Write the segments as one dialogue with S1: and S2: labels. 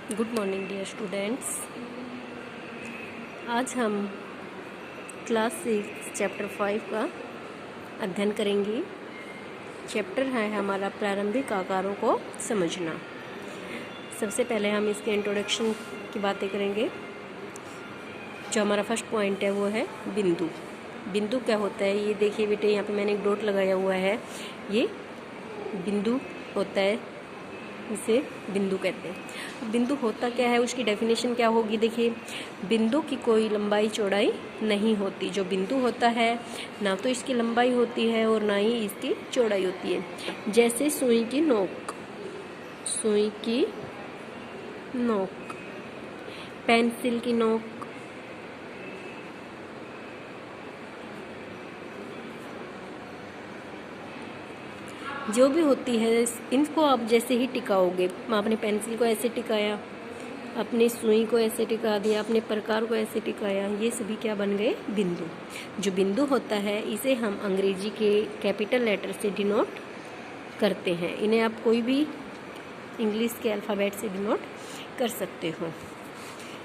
S1: Good morning dear students. आज हम class 6 chapter 5 का अध्ययन करेंगे। चैप्टर है हमारा प्रारंभिक आकारों को समझना। सबसे पहले हम इसके इंट्रोडक्शन की बातें करेंगे। जो हमारा फर्स्ट पॉइंट है वो है बिंदु। बिंदु क्या होता है ये देखिए बेटे, यहाँ पे मैंने एक डॉट लगाया हुआ है, ये बिंदु होता है, इसे बिंदु कहते हैं। बिंदु होता क्या है, उसकी डेफिनेशन क्या होगी। देखिए, बिंदु की कोई लंबाई चौड़ाई नहीं होती। जो बिंदु होता है ना तो इसकी लंबाई होती है और ना ही इसकी चौड़ाई होती है। जैसे सुई की नोक, सुई की नोक, पेंसिल की नोक, जो भी होती है इनको आप जैसे ही टिकाओगे, आपने पेंसिल को ऐसे टिकाया, अपनी सुई को ऐसे टिका दिया, अपने प्रकार को ऐसे टिकाया, ये सभी क्या बन गए, बिंदु। जो बिंदु होता है इसे हम अंग्रेजी के कैपिटल लेटर से डिनोट करते हैं। इन्हें आप कोई भी इंग्लिश के अल्फ़ाबेट से डिनोट कर सकते हो।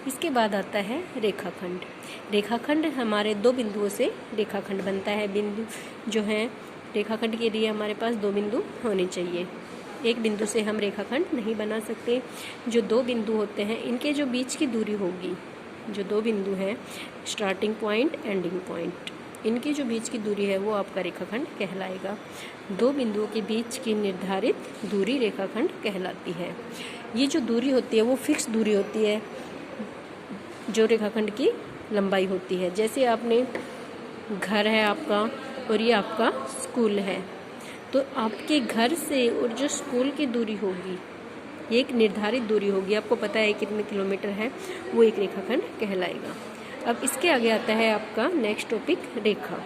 S1: इसके बाद आता है रेखाखंड। रेखाखंड हमारे दो बिंदुओं से रेखाखंड बनता है। बिंदु जो है रेखाखंड के लिए हमारे पास दो बिंदु होने चाहिए। एक बिंदु से हम रेखाखंड नहीं बना सकते। जो दो बिंदु होते हैं इनके जो बीच की दूरी होगी, जो दो बिंदु हैं स्टार्टिंग पॉइंट एंडिंग पॉइंट, इनकी जो बीच की दूरी है वो आपका रेखाखंड कहलाएगा। दो बिंदुओं के बीच की निर्धारित दूरी रेखाखंड कहलाती है। ये जो दूरी होती है वो फिक्स दूरी होती है जो रेखाखंड की लंबाई होती है। जैसे आपने घर है आपका और ये आपका स्कूल है, तो आपके घर से और जो स्कूल की दूरी होगी ये एक निर्धारित दूरी होगी, आपको पता है कितने किलोमीटर है, वो एक रेखाखंड कहलाएगा। अब इसके आगे आता है आपका नेक्स्ट टॉपिक रेखा।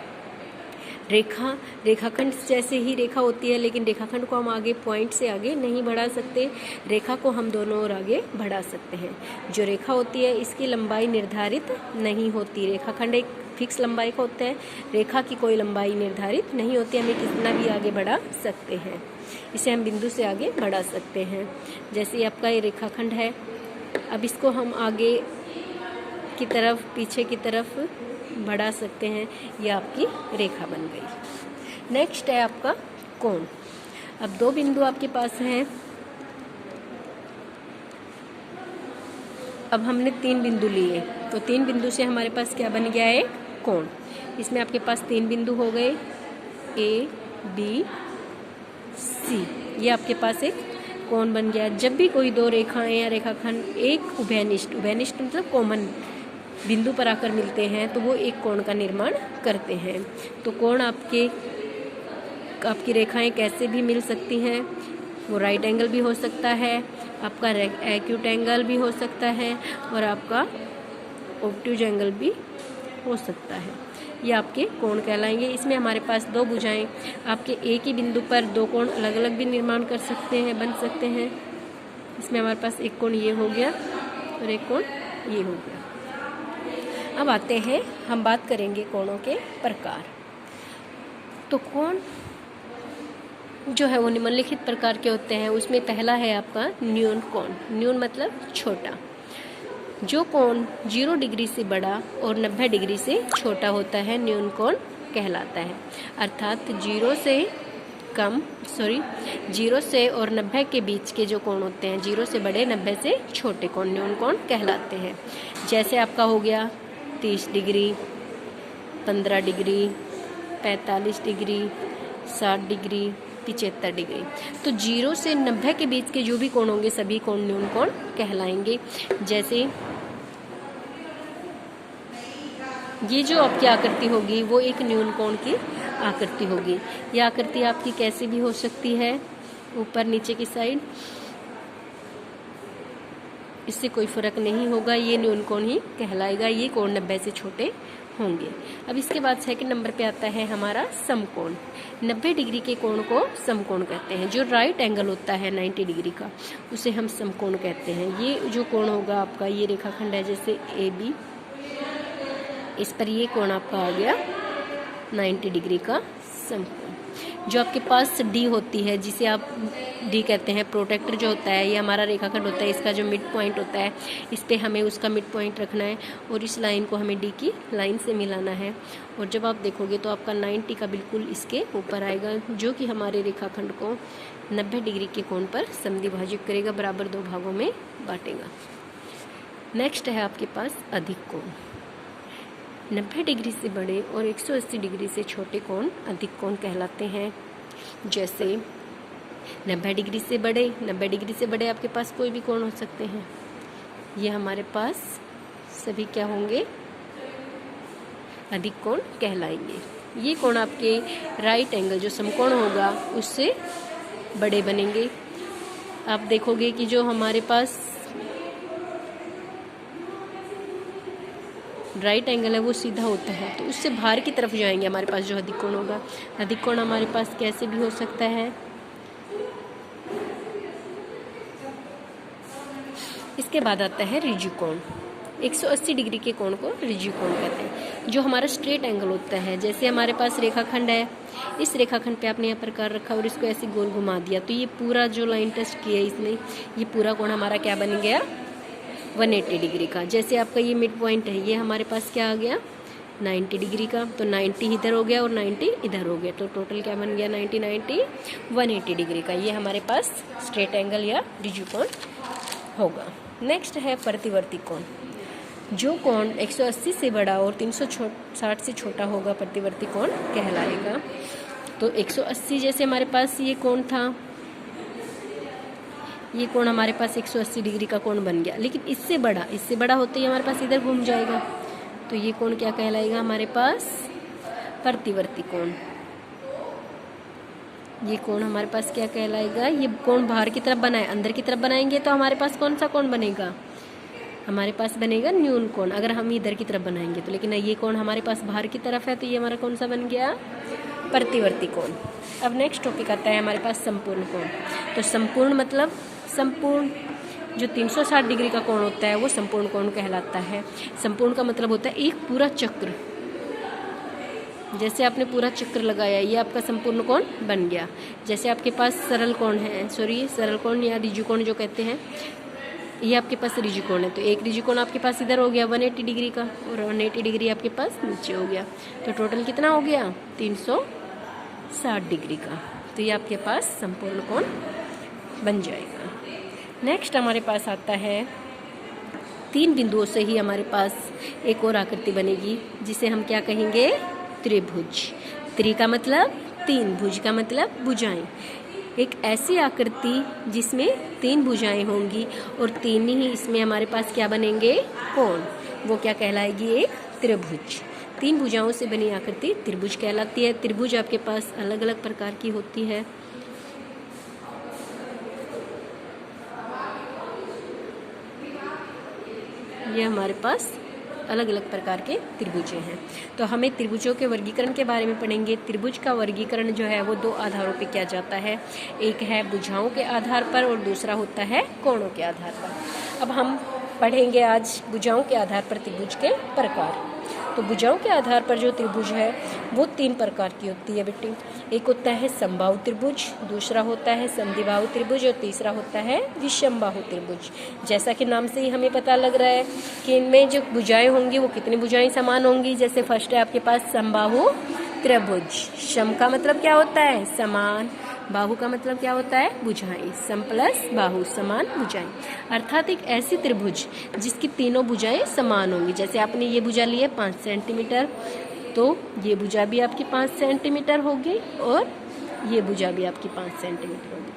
S1: रेखाखंड जैसे ही रेखा होती है, लेकिन रेखाखंड को हम आगे पॉइंट से आगे नहीं बढ़ा सकते, रेखा को हम दोनों ओर आगे बढ़ा सकते हैं। जो रेखा होती है इसकी लंबाई निर्धारित नहीं होती। रेखाखंड एक फिक्स लंबाई का होता है, रेखा की कोई लंबाई निर्धारित नहीं होती, हमें कितना भी आगे बढ़ा सकते हैं। इसे हम बिंदु से आगे बढ़ा सकते हैं। जैसे आपका ये रेखाखंड है, अब इसको हम आगे की तरफ पीछे की तरफ बढ़ा सकते हैं, ये आपकी रेखा बन गई। नेक्स्ट है आपका कोण। अब दो बिंदु आपके पास हैं, अब हमने तीन बिंदु लिए, तो तीन बिंदु से हमारे पास क्या बन गया है, कोण। इसमें आपके पास तीन बिंदु हो गए, ए बी सी, ये आपके पास एक कोण बन गया। जब भी कोई दो रेखाएं या रेखाखंड एक उभयनिष्ठ मतलब कॉमन बिंदु पर आकर मिलते हैं तो वो एक कोण का निर्माण करते हैं। तो कोण आपकी रेखाएं कैसे भी मिल सकती हैं, वो राइट एंगल भी हो सकता है, आपका एक्यूट एंगल भी हो सकता है और आपका ऑब्ट्यूज एंगल भी हो सकता है। ये आपके कोण कहलाएंगे। इसमें हमारे पास दो भुजाएं आपके एक ही बिंदु पर दो कोण अलग अलग भी निर्माण कर सकते हैं, बन सकते हैं। इसमें हमारे पास एक कोण ये हो गया और एक कोण ये हो गया। अब आते हैं, हम बात करेंगे कोणों के प्रकार। तो कोण जो है वो निम्नलिखित प्रकार के होते हैं। उसमें पहला है आपका न्यून कोण। न्यून मतलब छोटा। जो कोण 0 डिग्री से बड़ा और 90 डिग्री से छोटा होता है न्यून कोण कहलाता है। अर्थात 0 से और 90 के बीच के जो कोण होते हैं, 0 से बड़े 90 से छोटे कोण न्यून कोण कहलाते हैं। जैसे आपका हो गया 30 degree, 15 degree, 45 degree, 60 degree, 75 degree. तो 0 से 90 के बीच के जो भी कोण होंगे सभी कोण न्यून कोण कहलाएंगे। जैसे ये जो आपकी आकृति होगी वो एक न्यून कोण की आकृति होगी। यह आकृति आपकी कैसे भी हो सकती है, ऊपर नीचे की साइड, इससे कोई फर्क नहीं होगा, ये न्यून कोण ही कहलाएगा। ये कोण 90 से छोटे होंगे। अब इसके बाद सेकंड नंबर पे आता है हमारा समकोण। 90 डिग्री के कोण को समकोण कहते हैं। जो राइट एंगल होता है 90 डिग्री का उसे हम समकोण कहते हैं। ये जो कोण होगा आपका, ये रेखाखंड है जैसे ए बी, इस पर ये कोण आपका आ गया 90 डिग्री का समकोण। जो आपके पास डी होती है, जिसे आप डी कहते हैं, प्रोटेक्टर जो होता है, ये हमारा रेखाखंड होता है, इसका जो मिड पॉइंट होता है, इस पे हमें उसका मिड पॉइंट रखना है और इस लाइन को हमें डी की लाइन से मिलाना है। और जब आप देखोगे तो आपका 90 का बिल्कुल इसके ऊपर आएगा, जो कि हमारे रेखाखंड को 90 डिग्री के कोण पर समद्विभाजित करेगा, बराबर 2 भागों में बांटेगा। नेक्स्ट है आपके पास अधिक कोण। 90 डिग्री से बड़े और 180 डिग्री से छोटे कोण अधिक कोण कहलाते हैं। जैसे 90 डिग्री से बड़े, 90 डिग्री से बड़े आपके पास कोई भी कोण हो सकते हैं, ये हमारे पास सभी क्या होंगे, अधिक कोण कहलाएंगे। ये कोण आपके राइट एंगल जो समकोण होगा उससे बड़े बनेंगे। आप देखोगे कि जो हमारे पास राइट एंगल है वो सीधा होता है, तो उससे बाहर की तरफ जाएंगे हमारे पास जो अधिक कोण होगा। अधिक कोण हमारे पास कैसे भी हो सकता है। इसके बाद आता है ऋजु कोण। 180 डिग्री के कोण को ऋजु कोण कहते हैं, जो हमारा स्ट्रेट एंगल होता है। जैसे हमारे पास रेखाखंड है, इस रेखाखंड पे आपने यहाँ प्रकार रखा और इसको ऐसे गोल घुमा दिया, तो ये पूरा जो लाइन टच की है इसने, ये पूरा कोण हमारा क्या बन गया, 180 डिग्री का। जैसे आपका ये मिड पॉइंट है, ये हमारे पास क्या आ गया, 90 डिग्री का, तो 90 इधर हो गया और 90 इधर हो गया, तो टोटल क्या बन गया, 90 90 180 डिग्री का। ये हमारे पास स्ट्रेट एंगल या ऋजु कोण होगा। नेक्स्ट है प्रतिवर्ती कोण। जो कोण 180 से बड़ा और 360 से छोटा होगा प्रतिवर्ती कोण कहलाएगा। तो 180 जैसे हमारे पास ये कोण था, ये कोण हमारे पास 180 डिग्री का कोण बन गया, लेकिन इससे बड़ा होते ही हमारे पास इधर घूम जाएगा, तो ये कोण क्या कहलाएगा, हमारे पास प्रतिवर्ती कोण। ये कोण हमारे पास क्या कहलाएगा, ये कोण बाहर की तरफ बनाए, अंदर की तरफ बनाएंगे तो हमारे पास कौन सा कोण बनेगा, हमारे पास बनेगा न्यून कोण, अगर हम इधर की तरफ बनाएंगे तो। लेकिन ये कोण हमारे पास बाहर की तरफ है, तो ये हमारा कौन सा बन गया, प्रतिवर्ती कोण। अब नेक्स्ट टॉपिक आता है हमारे पास संपूर्ण कोण। तो संपूर्ण मतलब संपूर्ण, जो 360 डिग्री का कोण होता है वो संपूर्ण कोण कहलाता है। संपूर्ण का मतलब होता है एक पूरा चक्र, जैसे आपने पूरा चक्र लगाया, ये आपका संपूर्ण कोण बन गया। जैसे आपके पास सरल कोण है, सरल कोण या ऋजु कोण जो कहते हैं, ये आपके पास ऋजु कोण है, तो एक ऋजु कोण आपके पास इधर हो गया 180 डिग्री का, और 180 डिग्री आपके पास नीचे हो गया, तो टोटल कितना हो गया, 360 डिग्री का। तो ये आपके पास संपूर्ण कोण बन जाएगा। नेक्स्ट हमारे पास आता है 3 बिंदुओं से ही हमारे पास एक और आकृति बनेगी, जिसे हम क्या कहेंगे, त्रिभुज। त्रि का मतलब 3, भुज का मतलब भुजाएं। एक ऐसी आकृति जिसमें 3 भुजाएं होंगी और 3 ही इसमें हमारे पास क्या बनेंगे, कोण, वो क्या कहलाएगी, एक त्रिभुज। 3 भुजाओं से बनी आकृति त्रिभुज कहलाती है। त्रिभुज आपके पास अलग अलग प्रकार की होती है। ये हमारे पास अलग अलग प्रकार के त्रिभुजें हैं। तो हमें त्रिभुजों के वर्गीकरण के बारे में पढ़ेंगे। त्रिभुज का वर्गीकरण जो है वो 2 आधारों पे किया जाता है, एक है भुजाओं के आधार पर और दूसरा होता है कोणों के आधार पर। अब हम पढ़ेंगे आज भुजाओं के आधार पर त्रिभुज के प्रकार। तो भुजाओं के आधार पर जो त्रिभुज है वो 3 प्रकार की होती है बेटी। एक होता है समबाहु त्रिभुज, दूसरा होता है समद्विबाहु त्रिभुज और तीसरा होता है विषमबाहु त्रिभुज। जैसा कि नाम से ही हमें पता लग रहा है कि इनमें जो भुजाएं होंगी वो कितनी भुजाएं समान होंगी। जैसे फर्स्ट है आपके पास समबाहु त्रिभुज। सम का मतलब क्या होता है, समान। बाहु का मतलब क्या होता है, भुजाएं। सम प्लस बाहु समान भुजाएं, अर्थात एक ऐसी त्रिभुज जिसकी तीनों भुजाएं समान होंगी। जैसे आपने ये भुजा ली है 5 सेंटीमीटर, तो ये भुजा भी आपकी 5 सेंटीमीटर होगी और ये भुजा भी आपकी 5 सेंटीमीटर होगी।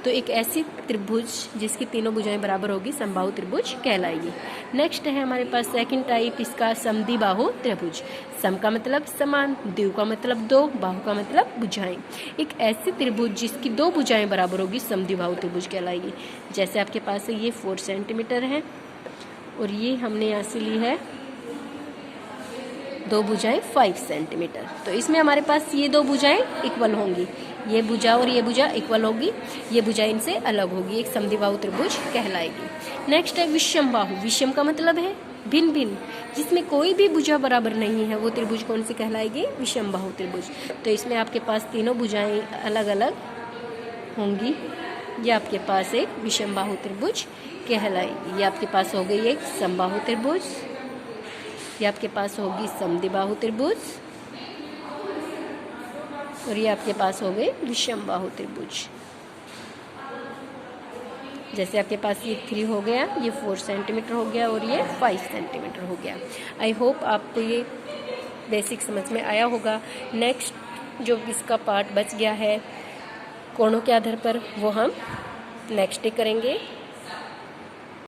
S1: तो एक ऐसी त्रिभुज जिसकी तीनों भुजाएं बराबर होगी समबाहु त्रिभुज कहलाएगी। नेक्स्ट है हमारे पास सेकंड टाइप, इसका समद्विबाहु त्रिभुज। सम का मतलब समान, द्वि का मतलब 2, बाहु का मतलब भुजाएं। एक ऐसी त्रिभुज जिसकी 2 भुजाएं बराबर होगी समद्विबाहु त्रिभुज कहलाएगी। जैसे आपके पास ये 4 सेंटीमीटर है और ये हमने यहाँ से ली है 2 भुजाएं 5 सेंटीमीटर, तो इसमें हमारे पास ये 2 भुजाएं इक्वल होंगी। ये भुजा और ये भुजा इक्वल होगी, ये भुजा इनसे अलग होगी, एक समद्विबाहु त्रिभुज कहलाएगी। नेक्स्ट है विषम बाहु। विषम का मतलब है भिन्न भिन्न, जिसमें कोई भी भुजा बराबर नहीं है, वो त्रिभुज कौन सी कहलाएगी? विषम बाहु त्रिभुज। तो इसमें आपके पास तीनों भुजाएं अलग अलग होंगी, ये आपके पास एक विषम बाहु त्रिभुज कहलाएगी। ये आपके पास हो गई एक समबाहु त्रिभुज, ये आपके पास होगी समद्विबाहु त्रिभुज, और ये आपके पास हो गए विषम बाहु त्रिभुज। जैसे आपके पास ये 3 हो गया, ये 4 सेंटीमीटर हो गया और ये 5 सेंटीमीटर हो गया। आई होप आपको ये बेसिक समझ में आया होगा। नेक्स्ट जो इसका पार्ट बच गया है कोणों के आधार पर, वो हम नेक्स्ट डे करेंगे।